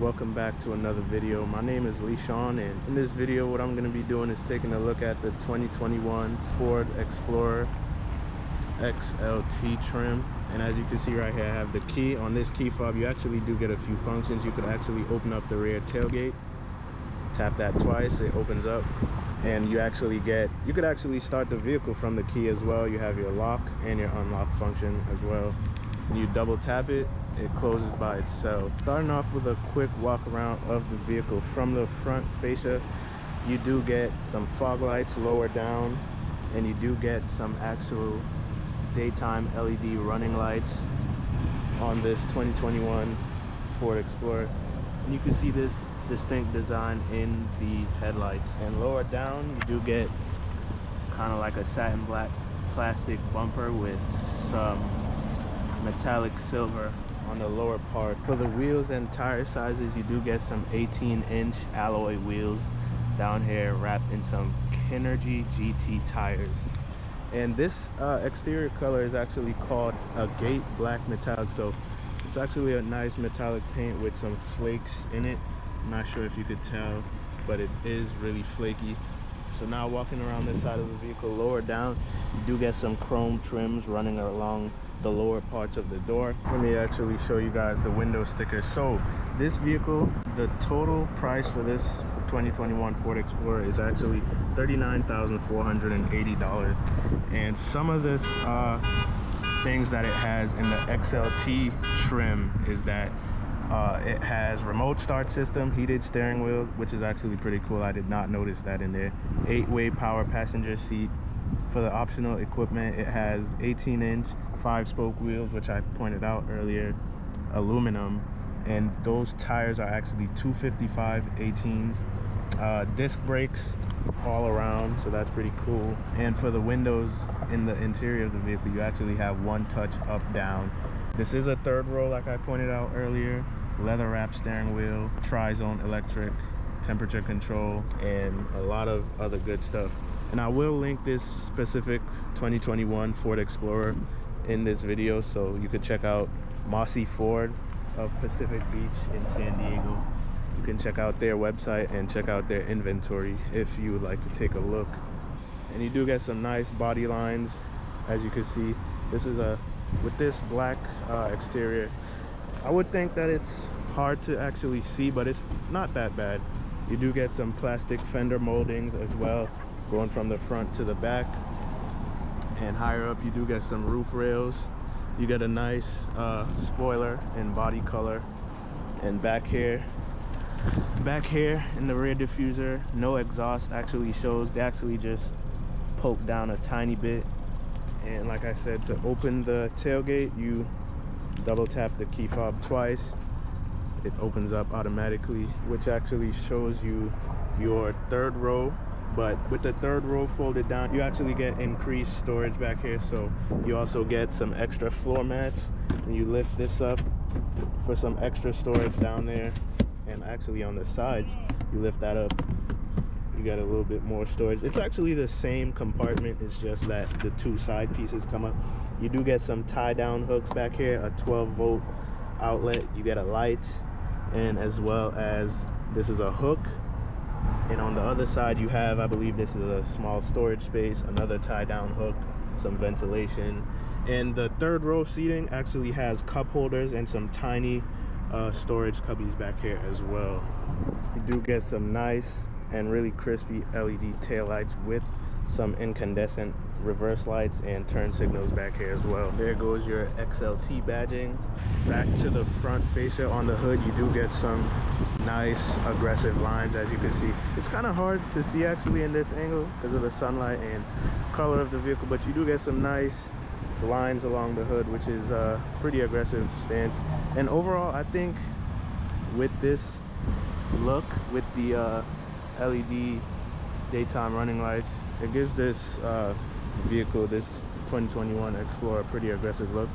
Welcome back to another video. My name is Sean, and in this video what I'm going to be doing is taking a look at the 2021 Ford Explorer XLT trim. And as you can see right here, I have the key. On this key fob you actually do get a few functions. You could actually open up the rear tailgate, tap that twice, it opens up, and you could actually start the vehicle from the key as well. You have your lock and your unlock function as well. When you double tap it, it closes by itself. Starting off with a quick walk around of the vehicle. From the front fascia, you do get some fog lights lower down, and you do get some actual daytime LED running lights on this 2021 Ford Explorer. And you can see this distinct design in the headlights. And lower down, you do get kind of like a satin black plastic bumper with some metallic silver on the lower part. For the wheels and tire sizes, you do get some 18-inch alloy wheels down here wrapped in some Kinergy GT tires. And this exterior color is actually called a Gate Black Metallic, so it's actually a nice metallic paint with some flakes in it. I'm not sure if you could tell, but it is really flaky. So now walking around this side of the vehicle, lower down, you do get some chrome trims running along the lower parts of the door. Let me actually show you guys the window sticker. So this vehicle, the total price for this 2021 Ford Explorer is actually $39,480. And some of this things that it has in the XLT trim is that it has remote start system, heated steering wheel, which is actually pretty cool. I did not notice that in there. 8-way power passenger seat. For the optional equipment, it has 18-inch 5-spoke wheels, which I pointed out earlier, aluminum, and those tires are actually 255 18s. Disc brakes all around, so that's pretty cool. And for the windows in the interior of the vehicle, you actually have one touch up down. This is a third row, like I pointed out earlier. Leather wrap steering wheel, tri-zone electric, temperature control, and a lot of other good stuff. And I will link this specific 2021 Ford Explorer in this video, so you could check out Mossy Ford of Pacific Beach in San Diego. You can check out their website and check out their inventory if you would like to take a look. And you do get some nice body lines, as you can see. This is with this black exterior, I would think that it's hard to actually see, but it's not that bad. You do get some plastic fender moldings as well, going from the front to the back. And higher up, you do get some roof rails. You get a nice spoiler in body color. And back here in the rear diffuser, no exhaust actually shows. They actually just poke down a tiny bit. And like I said, to open the tailgate, you double tap the key fob twice. It opens up automatically, which actually shows you your third row. But with the third row folded down, you actually get increased storage back here. So you also get some extra floor mats when you lift this up for some extra storage down there. And actually on the sides, you lift that up, you got a little bit more storage. It's actually the same compartment, it's just that the two side pieces come up. You do get some tie down hooks back here, a 12-volt outlet, you get a light, and as well as this is a hook. And on the other side you have, I believe this is a small storage space, another tie down hook, some ventilation. And the third row seating actually has cup holders and some tiny storage cubbies back here as well. You do get some nice and really crispy LED taillights with some incandescent reverse lights and turn signals back here as well. There goes your XLT badging. Back to the front fascia on the hood, you do get some nice aggressive lines. As you can see, it's kind of hard to see actually in this angle because of the sunlight and color of the vehicle, but you do get some nice lines along the hood, which is a pretty aggressive stance. And overall, I think with this look, with the LED daytime running lights, it gives this vehicle, this 2021 Explorer, a pretty aggressive look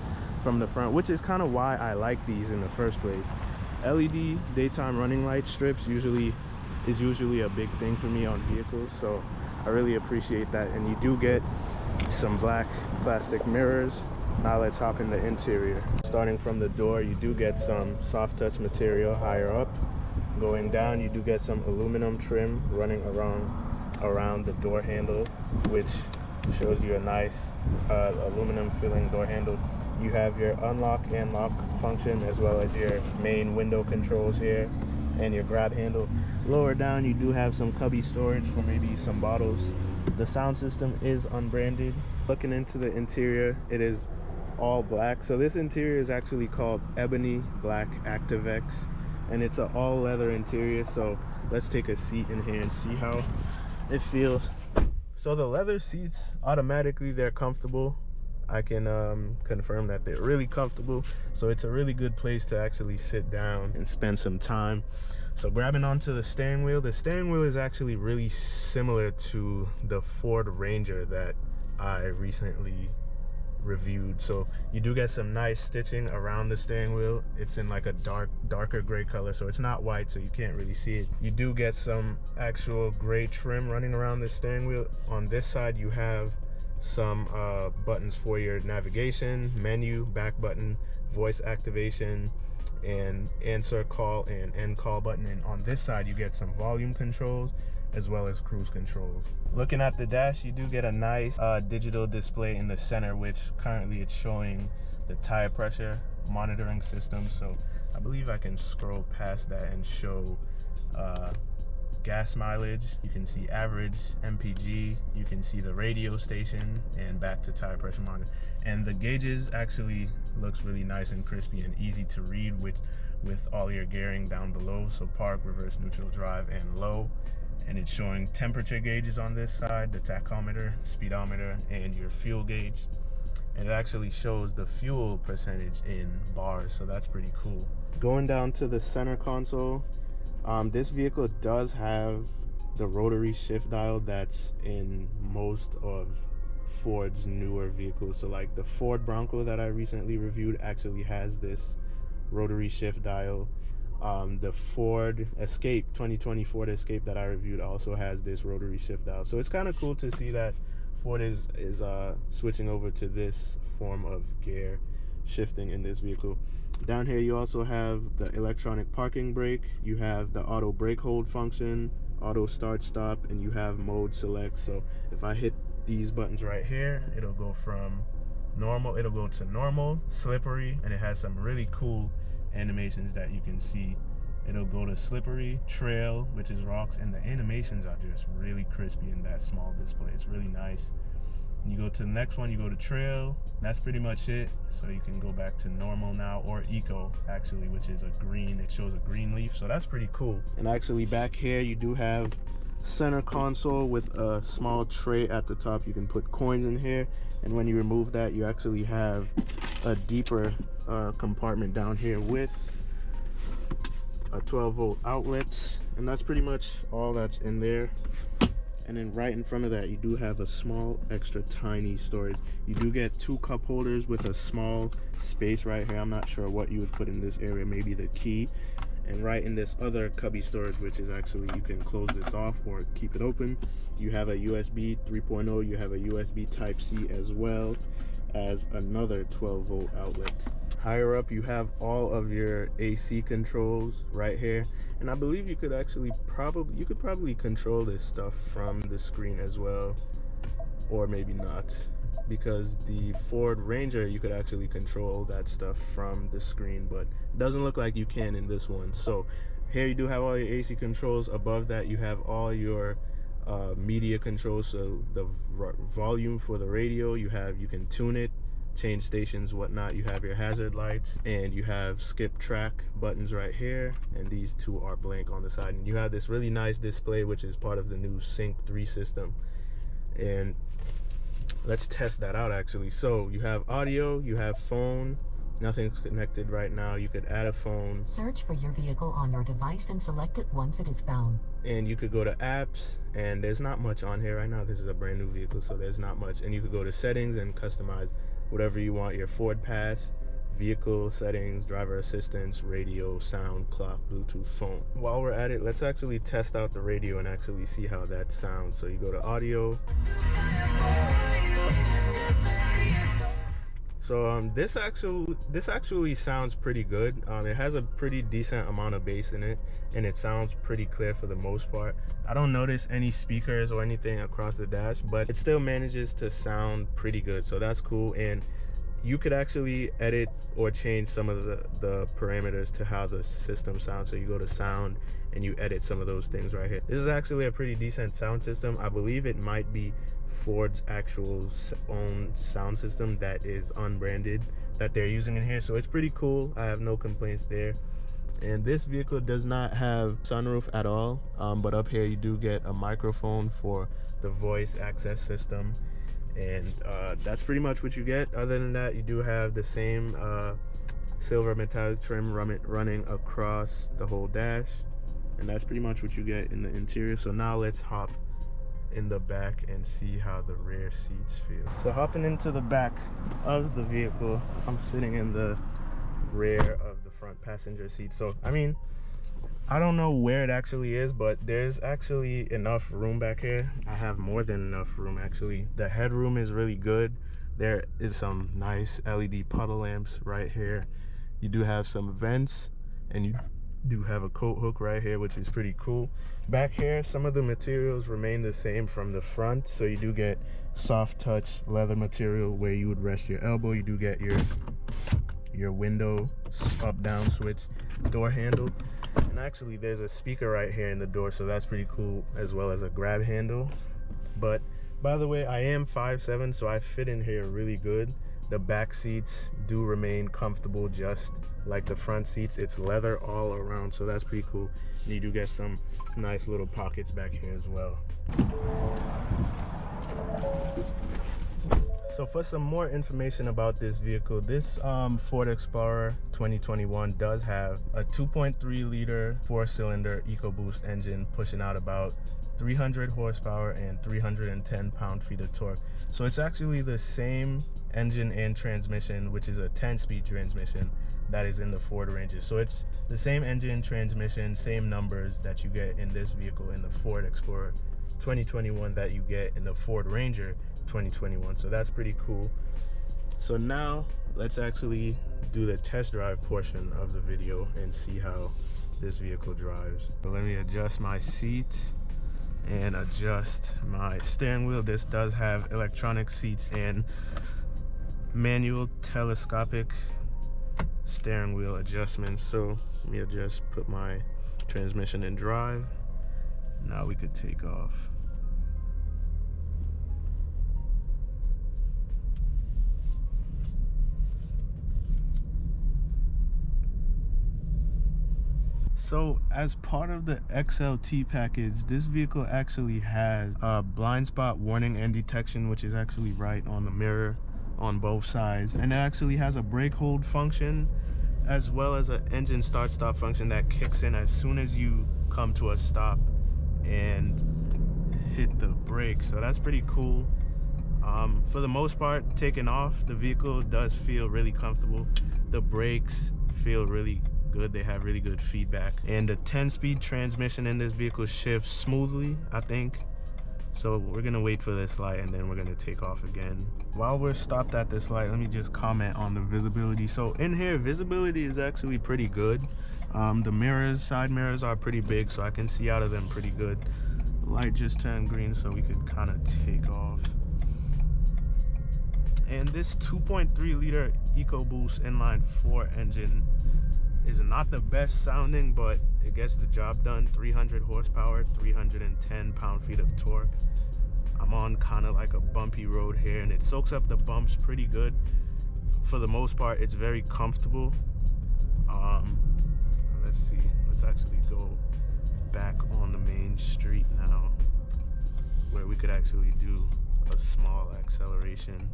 from the front, which is kind of why I like these in the first place. LED daytime running light strips is usually a big thing for me on vehicles, so I really appreciate that. And you do get some black plastic mirrors Now let's hop in the interior. Starting from the door, you do get some soft touch material higher up. Going down, you do get some aluminum trim running around the door handle, which shows you a nice aluminum filling door handle. You have your unlock and lock function, as well as your main window controls here and your grab handle. Lower down, you do have some cubby storage for maybe some bottles. The sound system is unbranded. Looking into the interior, it is all black. So this interior is actually called Ebony Black ActiveX, and it's an all leather interior. So let's take a seat in here and see how it feels. So the leather seats, automatically they're comfortable. I can confirm that they're really comfortable. So it's a really good place to actually sit down and spend some time. So grabbing onto the steering wheel is actually really similar to the Ford Ranger that I recently reviewed. So you do get some nice stitching around the steering wheel. It's in like a darker gray color, so it's not white, so you can't really see it. You do get some actual gray trim running around the steering wheel. On this side, you have some buttons for your navigation, menu, back button, voice activation, and answer call and end call button. And on this side, you get some volume controls as well as cruise controls. Looking at the dash, you do get a nice digital display in the center, which currently it's showing the tire pressure monitoring system. So I believe I can scroll past that and show gas mileage. You can see average MPG, you can see the radio station, and back to tire pressure monitor. And the gauges actually looks really nice and crispy and easy to read with all your gearing down below. So park, reverse, neutral, drive, and low. And it's showing temperature gauges on this side, the tachometer, speedometer, and your fuel gauge. And it actually shows the fuel percentage in bars, so that's pretty cool. Going down to the center console, this vehicle does have the rotary shift dial that's in most of Ford's newer vehicles. So like the Ford Bronco that I recently reviewed actually has this rotary shift dial. The Ford Escape, 2020 Ford Escape that I reviewed, also has this rotary shift dial. So it's kind of cool to see that Ford is switching over to this form of gear shifting in this vehicle. Down here you also have the electronic parking brake, you have the auto brake hold function, auto start stop, and you have mode select. So if I hit these buttons right here, it'll go from normal, it'll go to normal, slippery, and it has some really cool animations that you can see. It'll go to slippery, trail, which is rocks, and the animations are just really crispy in that small display. It's really nice. You go to the next one, you go to trail, that's pretty much it. So you can go back to normal now, or eco actually, which is a green, it shows a green leaf, so that's pretty cool. And actually back here you do have center console with a small tray at the top. You can put coins in here, and when you remove that, you actually have a deeper compartment down here with a 12-volt outlet, and that's pretty much all that's in there. And then right in front of that, you do have a small extra tiny storage. You do get 2 cup holders with a small space right here. I'm not sure what you would put in this area, maybe the key. And right in this other cubby storage, which is actually, you can close this off or keep it open, you have a USB 3.0, you have a USB Type-C, as well as another 12-volt outlet. Higher up, you have all of your AC controls right here, and I believe you could actually probably control this stuff from the screen as well, or maybe not, because the Ford Ranger, you could actually control that stuff from the screen, but it doesn't look like you can in this one. So here you do have all your AC controls. Above that, you have all your media controls. So the volume for the radio, you can tune it, change stations, whatnot. You have your hazard lights, and you have skip track buttons right here, and these 2 are blank on the side. And you have this really nice display, which is part of the new Sync 3 system. And let's test that out actually. So you have audio, you have phone, nothing's connected right now. You could add a phone. Search for your vehicle on your device and select it once it is found. And you could go to apps, and there's not much on here right now. This is a brand new vehicle, so there's not much. And you could go to settings and customize whatever you want, your Ford Pass, vehicle settings, driver assistance, radio, sound, clock, Bluetooth, phone. While we're at it, let's actually test out the radio and actually see how that sounds. So you go to audio. So this actually sounds pretty good. It has a pretty decent amount of bass in it, and it sounds pretty clear for the most part. I don't notice any speakers or anything across the dash, but it still manages to sound pretty good, so that's cool. And you could actually edit or change some of the parameters to how the system sounds. So you go to sound and you edit some of those things right here. This is actually a pretty decent sound system. I believe it might be Ford's actual own sound system that is unbranded that they're using in here, so it's pretty cool. I have no complaints there. And this vehicle does not have sunroof at all, but up here you do get a microphone for the voice access system, and that's pretty much what you get. Other than that, you do have the same silver metallic trim running across the whole dash, and that's pretty much what you get in the interior. So now let's hop in the back and see how the rear seats feel. So hopping into the back of the vehicle, I'm sitting in the rear of the front passenger seat. So I mean, I don't know where it actually is, but there's actually enough room back here. I have more than enough room actually. The headroom is really good. There is some nice LED puddle lamps right here. You do have some vents, and you do have a coat hook right here, which is pretty cool. Back here, some of the materials remain the same from the front, so you do get soft touch leather material where you would rest your elbow. You do get your window up down switch, door handle, and actually there's a speaker right here in the door, so that's pretty cool, as well as a grab handle. But by the way, I am 5'7", so I fit in here really good. The back seats do remain comfortable just like the front seats. It's leather all around, so that's pretty cool. And you do get some nice little pockets back here as well. So for some more information about this vehicle, this Ford Explorer 2021 does have a 2.3 liter 4-cylinder EcoBoost engine pushing out about 300 horsepower and 310 pound-feet of torque. So it's actually the same engine and transmission, which is a 10-speed transmission, that is in the Ford Ranger. So it's the same engine, transmission, same numbers that you get in this vehicle in the Ford Explorer 2021 that you get in the Ford Ranger 2021. So that's pretty cool. So now let's actually do the test drive portion of the video and see how this vehicle drives. So let me adjust my seats and adjust my steering wheel. This does have electronic seats and manual telescopic steering wheel adjustments. So let me just put my transmission in drive. Now we could take off. So as part of the XLT package, this vehicle actually has a blind spot warning and detection, which is actually right on the mirror on both sides, and it actually has a brake hold function as well as an engine start stop function that kicks in as soon as you come to a stop and hit the brake. So that's pretty cool. For the most part, taking off, the vehicle does feel really comfortable. The brakes feel really good. They have really good feedback, and the 10-speed transmission in this vehicle shifts smoothly, I think. So we're gonna wait for this light and then we're gonna take off again. While we're stopped at this light, let me just comment on the visibility. So in here, visibility is actually pretty good. The mirrors, side mirrors are pretty big, so I can see out of them pretty good. The light just turned green, so we could kind of take off. And this 2.3 liter EcoBoost inline-4 engine is not the best sounding, but it gets the job done. 300 horsepower, 310 pound-feet of torque. I'm on kind of like a bumpy road here, and it soaks up the bumps pretty good. For the most part, it's very comfortable. Let's see, let's actually go back on the main street now, where we could actually do a small acceleration.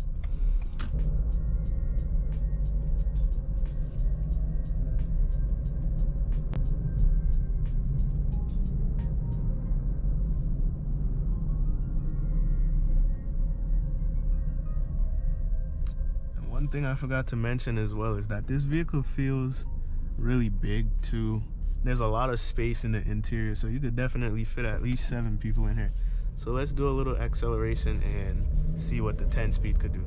One thing I forgot to mention as well is that this vehicle feels really big too. There's a lot of space in the interior, so you could definitely fit at least 7 people in here. So let's do a little acceleration and see what the 10-speed could do.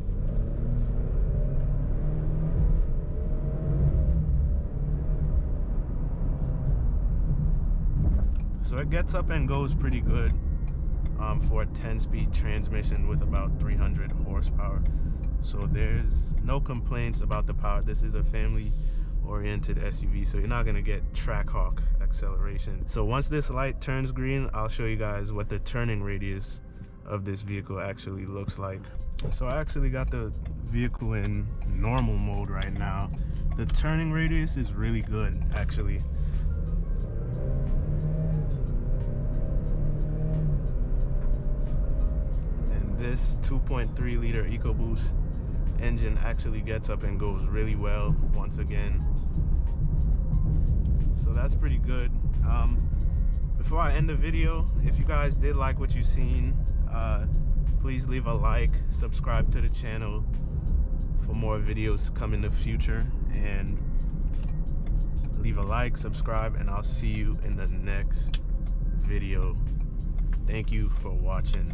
So it gets up and goes pretty good for a 10-speed transmission with about 300 horsepower. So there's no complaints about the power. This is a family-oriented SUV, so you're not gonna get Trackhawk acceleration. So once this light turns green, I'll show you guys what the turning radius of this vehicle actually looks like. So I actually got the vehicle in normal mode right now. The turning radius is really good, actually. And this 2.3 liter EcoBoost engine actually gets up and goes really well once again. So that's pretty good. Before I end the video, if you guys did like what you've seen, please leave a like, subscribe to the channel for more videos to come in the future, and leave a like, subscribe, and I'll see you in the next video. Thank you for watching.